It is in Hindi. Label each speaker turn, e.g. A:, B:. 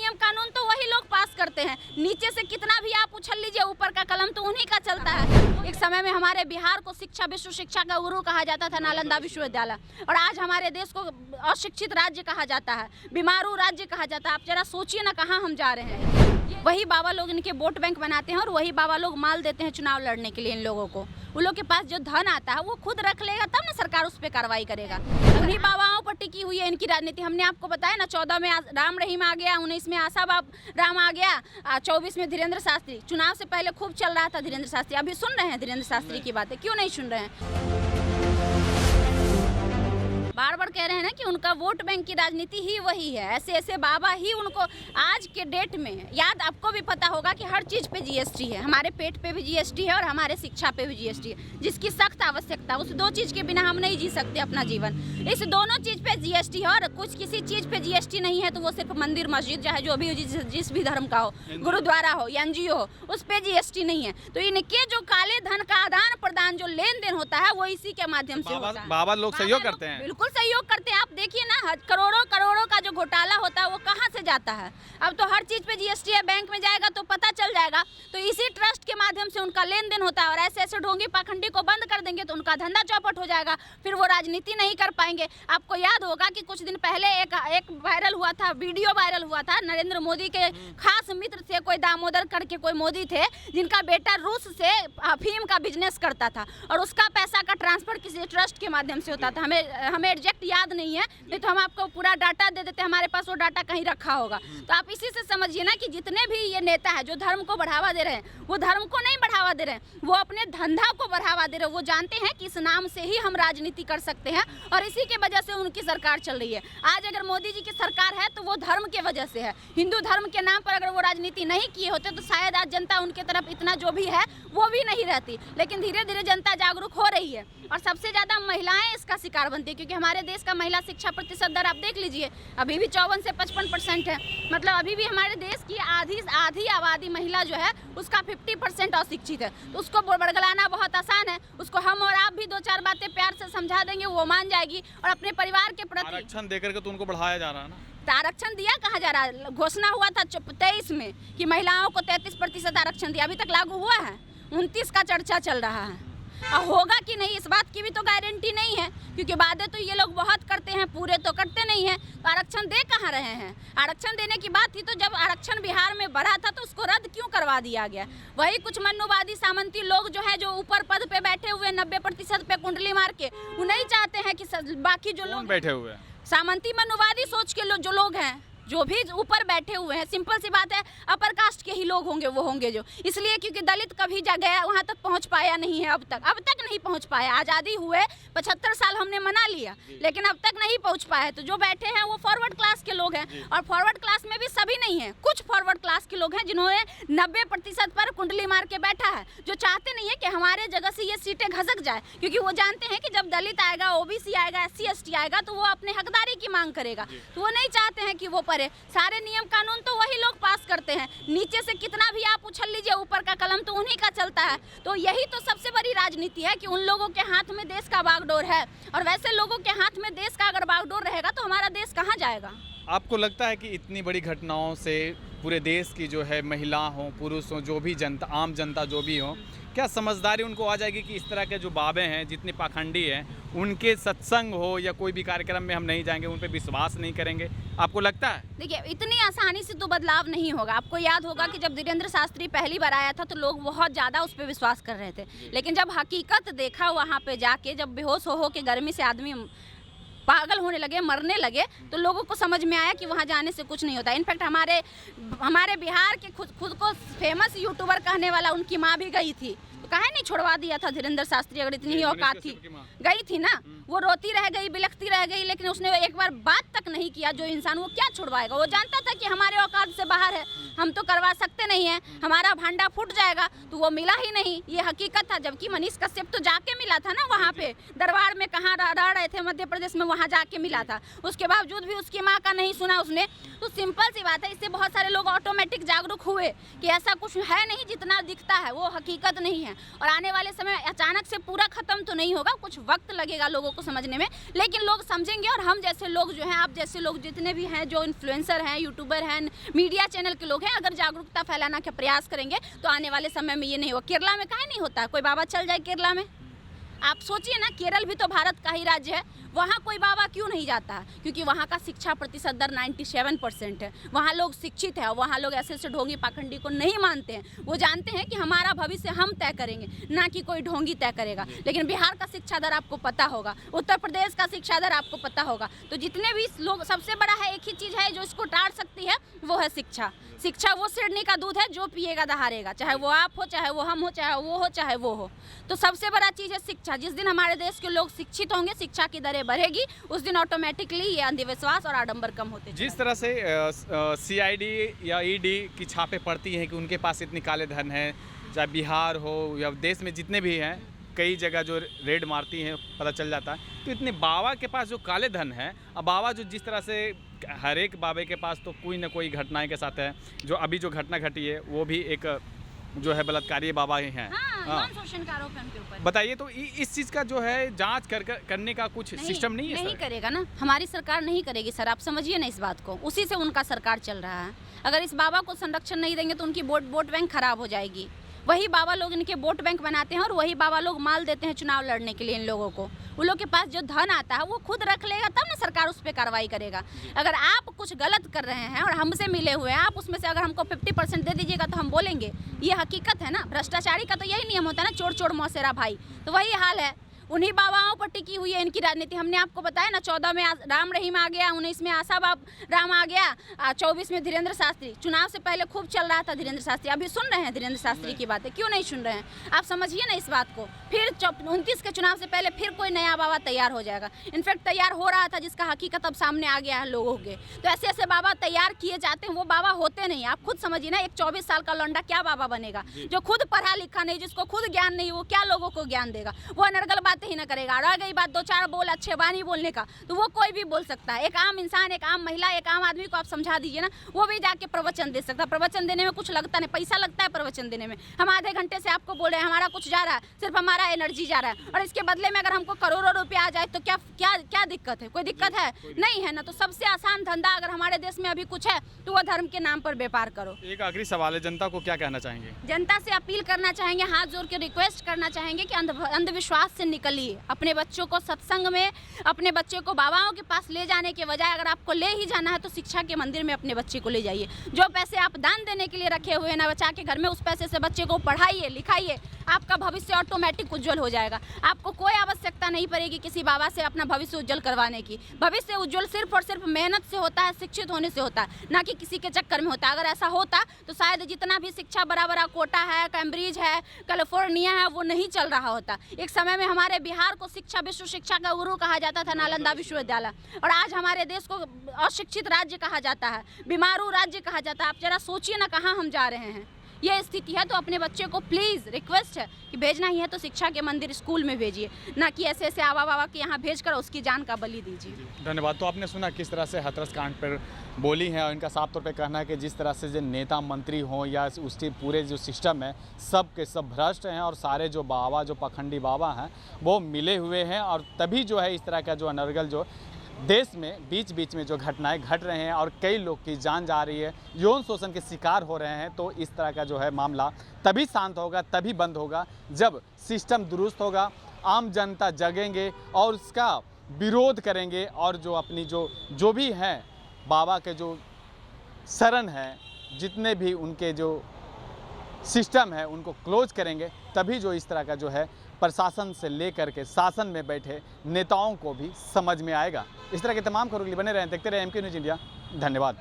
A: नियम कानून तो वही लोग पास करते हैं। नीचे से कितना भी आप उछल लीजिए, ऊपर का कलम तो उन्हीं का चलता है। एक समय में हमारे बिहार को शिक्षा विश्व शिक्षा का गुरु कहा जाता था, नालंदा विश्वविद्यालय, और आज हमारे देश को अशिक्षित राज्य कहा जाता है, बीमारू राज्य कहा जाता है। आप जरा सोचिए ना कहाँ हम जा रहे हैं। वही बाबा लोग इनके वोट बैंक बनाते हैं और वही बाबा लोग माल देते हैं चुनाव लड़ने के लिए इन लोगों को। उन लोग के पास जो धन आता है वो खुद रख लेगा, तब ना सरकार उस पर कार्रवाई करेगा। उन्हीं बाबाओं पर टिकी हुई है इनकी राजनीति। हमने आपको बताया ना, 14 में राम रहीम आ गया, 19 में आशा राम आ गया, 24 में धीरेन्द्र शास्त्री। चुनाव से पहले खूब चल रहा था धीरेन्द्र शास्त्री। अभी सुन रहे हैं धीरेन्द्र शास्त्री की बातें? क्यों नहीं सुन रहे हैं? बार बार कह रहे हैं ना कि उनका वोट बैंक की राजनीति ही वही है। ऐसे ऐसे बाबा ही उनको आज के डेट में, याद आपको भी पता होगा कि हर चीज़ पे जीएसटी है। हमारे पेट पे भी जीएसटी है और हमारे शिक्षा पे भी जीएसटी है, जिसकी सख्त आवश्यकता। उस दो चीज़ के बिना हम नहीं जी सकते अपना जीवन। इस दोनों चीज़ पे जीएसटी है और कुछ किसी चीज़ पे जीएसटी नहीं है तो वो सिर्फ मंदिर मस्जिद चाहे जो भी जिस भी धर्म का हो, गुरुद्वारा हो या एनजीओ हो, उस पे जीएसटी नहीं है। तो इनके जो काले धन का आदान प्रदान जो लेन देन होता है वो इसी के माध्यम से होता है।
B: बाबा लोग सहयोग करते हैं,
A: बिल्कुल सहयोग करते हैं। आप देखिए ना, करोड़ों करोड़ों का जो घोटाला होता है वो कहाँ से जाता है। अब तो हर चीज पे जीएसटी है, बैंक में जाएगा तो पता चल जाएगा। तो इसी ट्रस्ट के माध्यम से उनका लेन देन होता है और ऐसे ऐसे ढोंगी पाखंडी को बंद कर देंगे तो उनका धंधा चौपट हो जाएगा, फिर वो राजनीति नहीं कर पाएंगे। आपको याद होगा कि कुछ दिन पहले एक वायरल हुआ था, वीडियो वायरल हुआ था। नरेंद्र मोदी के खास मित्र थे कोई दामोदर करके कोई मोदी थे, जिनका बेटा रूस से अफीम का बिजनेस करता था और उसका पैसा का ट्रांसफर किसी ट्रस्ट के माध्यम से होता था। हमें एग्जैक्ट याद नहीं है, नहीं तो हम आपको पूरा डाटा दे देते, हमारे पास वो डाटा कहीं रखा होगा। तो आप इसी से समझिए ना कि जितने भी ये नेता है जो धर्म को बढ़ावा दे रहे हैं, वो धर्म को नहीं बढ़ावा दे रहे हैं, वो अपने धंधा को बढ़ावा दे रहे हैं। वो जानते हैं कि इस नाम से ही हम राजनीति कर सकते हैं और इसी के वजह से उनकी सरकार चल रही है। आज अगर मोदी जी की सरकार है तो वो धर्म के वजह से है। हिंदू धर्म के नाम पर अगर वो राजनीति नहीं किए होते तो शायद आज जनता उनके तरफ इतना जो भी है वो भी नहीं रहती। लेकिन धीरे धीरे जनता जागरूक हो रही है और सबसे ज़्यादा महिलाएं इसका शिकार बनती है, क्योंकि हमारे देश का महिला शिक्षा प्रतिशत दर आप देख लीजिए, अभी भी 54 से 55% है। मतलब अभी भी हमारे देश की आधी आबादी महिला जो है उसका 50% अशिक्षित है। तो उसको बड़गलाना बहुत आसान है। उसको हम और आप भी 2-4 बातें प्यार से समझा देंगे, वो मान जाएगी और अपने परिवार के प्रति
B: आरक्षण देकर के तो उनको बढ़ाया जा रहा है ना।
A: तो आरक्षण दिया कहाँ जा रहा है? घोषणा हुआ था 23 में कि महिलाओं को 33% आरक्षण दिया, अभी तक लागू हुआ है? 29 का चर्चा चल रहा है और होगा कि नहीं इस बात की भी तो गारंटी नहीं है, क्योंकि वादे तो ये लोग बहुत करते हैं, पूरे तो करते नहीं हैं। तो आरक्षण दे कहाँ रहे हैं? आरक्षण देने की बात थी तो जब आरक्षण बिहार में बढ़ा था तो उसको रद्द क्यों करवा दिया गया? वही कुछ मनुवादी सामंती लोग जो है, जो ऊपर पद पे बैठे हुए 90% पे कुंडली मार के, वो नहीं चाहते हैं कि बाकी जो लोग
B: बैठे हुए हैं,
A: सामंती मनुवादी सोच के जो लोग हैं, जो भी ऊपर बैठे हुए हैं, सिंपल सी बात है, अपर कास्ट के ही लोग होंगे, वो होंगे जो, इसलिए क्योंकि दलित कभी जा गया वहाँ तक पहुँच पाया नहीं है। अब तक नहीं पहुँच पाया। आज़ादी हुए 75 साल हमने मना लिया, लेकिन अब तक नहीं पहुँच पाया। तो जो बैठे हैं वो फॉरवर्ड क्लास के लोग हैं और फॉरवर्ड क्लास में भी सभी नहीं है, कुछ फॉरवर्ड क्लास के लोग हैं जिन्होंने 90% पर कुंडली मार के बैठा है, जो चाहते नहीं है कि हमारे जगह से ये सीटें घसक जाए, क्योंकि वो जानते हैं कि जब दलित आएगा, ओबीसी आएगा, SC ST आएगा तो वो अपने हकदारी की मांग करेगा। तो वो नहीं चाहते हैं कि वो सारे नियम कानून तो वही लोग पास करते हैं। नीचे से कितना भी आप उछल लीजिए, ऊपर का कलम तो उन्हीं का चलता है। तो यही तो सबसे बड़ी राजनीति है कि उन लोगों के हाथ में देश का बागडोर है और वैसे लोगों के हाथ में देश का अगर बागडोर रहेगा तो हमारा देश कहाँ जाएगा?
B: आपको लगता है कि इतनी बड़ी घटनाओं से पूरे देश की जो है महिला हो, पुरुष हो, जो भी जनता, आम जनता जो भी हो, क्या समझदारी उनको आ जाएगी कि इस तरह के जो बाबे हैं, जितने पाखंडी हैं, उनके सत्संग हो या कोई भी कार्यक्रम में हम नहीं जाएंगे, उन पर विश्वास नहीं करेंगे? आपको लगता है?
A: देखिए, इतनी आसानी से तो बदलाव नहीं होगा। आपको याद होगा कि जब धीरेन्द्र शास्त्री पहली बार आया था तो लोग बहुत ज़्यादा उस पर विश्वास कर रहे थे, लेकिन जब हकीकत देखा वहाँ पे जाके, जब बेहोश हो के गर्मी से आदमी पागल होने लगे, मरने लगे, तो लोगों को समझ में आया कि वहाँ जाने से कुछ नहीं होता। इनफैक्ट हमारे बिहार के खुद को फेमस यूट्यूबर कहने वाला उनकी माँ भी गई थी, तो काहे नहीं छोड़वा दिया था धीरेन्द्र शास्त्री? अगर इतनी ही औकात थी, गई थी ना, वो रोती रह गई, बिलखती रह गई, लेकिन उसने एक बार बात तक नहीं किया। जो इंसान, वो क्या छुड़वाएगा? वो जानता था कि हमारे औकात से बाहर है, हम तो करवा सकते नहीं हैं, हमारा भांडा फूट जाएगा, तो वो मिला ही नहीं। ये हकीकत था। जबकि मनीष कश्यप तो जाके मिला था ना वहाँ पे, दरबार में कहाँ रह रहे थे, मध्य प्रदेश में, वहाँ जाके मिला था। उसके बावजूद भी उसकी माँ का नहीं सुना उसने। तो सिंपल सी बात है, इससे बहुत सारे लोग ऑटोमेटिक जागरूक हुए कि ऐसा कुछ है नहीं जितना दिखता है, वो हकीकत नहीं है। हैं और आने वाले समय अचानक से पूरा ख़त्म तो नहीं होगा, कुछ वक्त लगेगा लोगों को समझने में, लेकिन लोग समझेंगे और हम जैसे लोग जो हैं, आप जैसे लोग जितने भी हैं, जो इन्फ्लुएंसर हैं, यूट्यूबर हैं, मीडिया चैनल के लोग हैं, अगर जागरूकता फैलाना का प्रयास करेंगे तो आने वाले समय में ये नहीं होगा। केरला में काहे नहीं होता, कोई बाबा चल जाए केरला में, आप सोचिए ना, केरल भी तो भारत का ही राज्य है, वहाँ कोई बाबा क्यों नहीं जाता है? क्योंकि वहाँ का शिक्षा प्रतिशत दर 97% है, वहाँ लोग शिक्षित है, वहाँ लोग ऐसे ढोंगी पाखंडी को नहीं मानते हैं, वो जानते हैं कि हमारा भविष्य हम तय करेंगे, ना कि कोई ढोंगी तय करेगा। लेकिन बिहार का शिक्षा दर आपको पता होगा, उत्तर प्रदेश का शिक्षा दर आपको पता होगा, तो जितने भी लोग, सबसे बड़ा है एक ही चीज़ है जो इसको टाल सकती है, वो है शिक्षा। शिक्षा वो सिरनी का दूध है, जो पिएगा दहाड़ेगा, चाहे वो आप हो, चाहे वो हम हो, चाहे वो हो, चाहे वो हो। तो सबसे बड़ा चीज़ है शिक्षा। जिस दिन हमारे देश के लोग शिक्षित होंगे, शिक्षा की दरें बढ़ेगी, उस दिन ऑटोमेटिकली ये अंधविश्वास और आडंबर कम होते हैं।
B: जिस तरह से CID या ED की छापें पड़ती हैं कि उनके पास इतनी काले धन है, चाहे बिहार हो या देश में जितने भी हैं, कई जगह जो रेड मारती हैं पता चल जाता है, तो इतने बाबा के पास जो काले धन है, अब बाबा जो जिस तरह से हर एक बाबे के पास तो कोई ना कोई घटनाएं के साथ है, जो अभी जो घटना घटी है वो भी एक जो है बलात्कारी बाबा ही हैं।
A: हाँ, शोषण का आरोप है उनके ऊपर।
B: बताइए, तो इस चीज़ का जो है जांच करने का कुछ सिस्टम नहीं है?
A: नहीं करेगा ना, हमारी सरकार नहीं करेगी सर, आप समझिए ना इस बात को, उसी से उनका सरकार चल रहा है। अगर इस बाबा को संरक्षण नहीं देंगे तो उनकी वोट बैंक खराब हो जाएगी। वही बाबा लोग इनके वोट बैंक बनाते हैं और वही बाबा लोग माल देते हैं चुनाव लड़ने के लिए इन लोगों को। उन लोग के पास जो धन आता है वो खुद रख लेगा, तब ना सरकार उस पर कार्रवाई करेगा। अगर आप कुछ गलत कर रहे हैं और हमसे मिले हुए हैं, आप उसमें से अगर हमको 50% दे दीजिएगा तो हम बोलेंगे, ये हकीकत है ना। भ्रष्टाचारी का तो यही नियम होता है ना, चोर चोर मौसेरा भाई, तो वही हाल है। उन्हीं बाबाओं पर टिकी हुई है इनकी राजनीति। हमने आपको बताया ना, 14 में राम रहीम आ गया, 19 में आशा राम आ गया, 24 में धीरेन्द्र शास्त्री। चुनाव से पहले खूब चल रहा था धीरेन्द्र शास्त्री। अभी सुन रहे हैं धीरेन्द्र शास्त्री की बातें? क्यों नहीं सुन रहे हैं? आप समझिए ना इस बात को। फिर 29 के चुनाव से पहले फिर कोई नया बाबा तैयार हो जाएगा। इनफैक्ट तैयार हो रहा था, जिसका हकीकत अब सामने आ गया है लोगों के। तो ऐसे ऐसे बाबा तैयार किए जाते हैं, वो बाबा होते नहीं। आप खुद समझिए ना, एक 24 साल का लौंडा क्या बाबा बनेगा? जो खुद पढ़ा लिखा नहीं, जिसको खुद ज्ञान नहीं, वो क्या लोगों को ज्ञान देगा? वो अनर्गल बातें ही ना करेगा। रह गई बात 2-4 बोल अच्छे बानी बोलने का, तो वो कोई भी बोल सकता है। एक आम इंसान, एक आम महिला, एक आम आदमी को आप समझा दीजिए ना, वो भी जाके प्रवचन दे सकता है। प्रवचन देने में कुछ लगता नहीं, पैसा लगता है प्रवचन देने में। हम आधे घंटे से आपको बोल रहे हैं, हमारा कुछ जा रहा है, सिर्फ हमारा एनर्जी जा रहा है, और इसके बदले में अगर हमको करोड़ों रुपया आ जाए तो क्या क्या क्या दिक्कत है? कोई दिक्कत है? नहीं है ना। तो सबसे आसान धंधा अगर हमारे देश में अभी कुछ है तो वह धर्म के नाम पर व्यापार करो।
B: एक आखिरी सवाल है, जनता को क्या कहना चाहेंगे?
A: जनता से अपील करना चाहेंगे, हाथ जोड़ के रिक्वेस्ट करना चाहेंगे कि अंधविश्वास से निकलिए। अपने बच्चों को सत्संग में, अपने बच्चे को बाबाओं के पास ले जाने के बजाय अगर आपको ले ही जाना है तो शिक्षा के मंदिर में अपने बच्चे को ले जाइए। जो पैसे आप दान देने के लिए रखे हुए हैं ना बचा के घर में, उस पैसे से बच्चे को पढ़ाइए, लिखाइए। आपका भविष्य ऑटोमेटिक उज्जवल हो जाएगा। आपको कोई आवश्यकता नहीं पड़ेगी किसी बाबा से अपना भविष्य उज्जवल करवाने की। भविष्य उज्जवल सिर्फ और सिर्फ मेहनत से होता है, शिक्षित होने से होता है, ना कि किसी के चक्कर में होता है। अगर ऐसा होता तो शायद जितना भी शिक्षा बड़ा कोटा है, कैम्ब्रिज है, कैलिफोर्निया है, वो नहीं चल रहा होता। एक समय में हमारे बिहार को शिक्षा विश्व शिक्षा का गुरु कहा जाता था, नालंदा विश्वविद्यालय, और आज हमारे देश को अशिक्षित राज्य कहा जाता है, बीमारू राज्य कहा जाता है। आप जरा सोचिए ना कहाँ हम जा रहे हैं। ये स्थिति है, तो अपने बच्चे को प्लीज़ रिक्वेस्ट है कि भेजना ही है तो शिक्षा के मंदिर स्कूल में भेजिए, ना कि ऐसे ऐसे आवा बाबा के यहाँ भेजकर उसकी जान का बलि दीजिए।
B: धन्यवाद। तो आपने सुना किस तरह से हाथरस कांड पर बोली हैं, और इनका साफ तौर पे कहना है कि जिस तरह से जो नेता मंत्री हों या उसके पूरे जो सिस्टम है, सब के सब भ्रष्ट हैं, और सारे जो बाबा, जो पाखंडी बाबा हैं, वो मिले हुए हैं। और तभी जो है इस तरह का जो अनर्गल जो देश में बीच बीच में जो घटनाएं घट रहे हैं और कई लोग की जान जा रही है, यौन शोषण के शिकार हो रहे हैं, तो इस तरह का जो है मामला तभी शांत होगा, तभी बंद होगा, जब सिस्टम दुरुस्त होगा, आम जनता जगेंगे और उसका विरोध करेंगे, और जो अपनी जो भी हैं बाबा के जो शरण हैं, जितने भी उनके जो सिस्टम है उनको क्लोज करेंगे। तभी जो इस तरह का जो है प्रशासन से लेकर के शासन में बैठे नेताओं को भी समझ में आएगा। इस तरह के तमाम खबरों के लिए बने रहें, देखते रहें MK न्यूज़ इंडिया। धन्यवाद।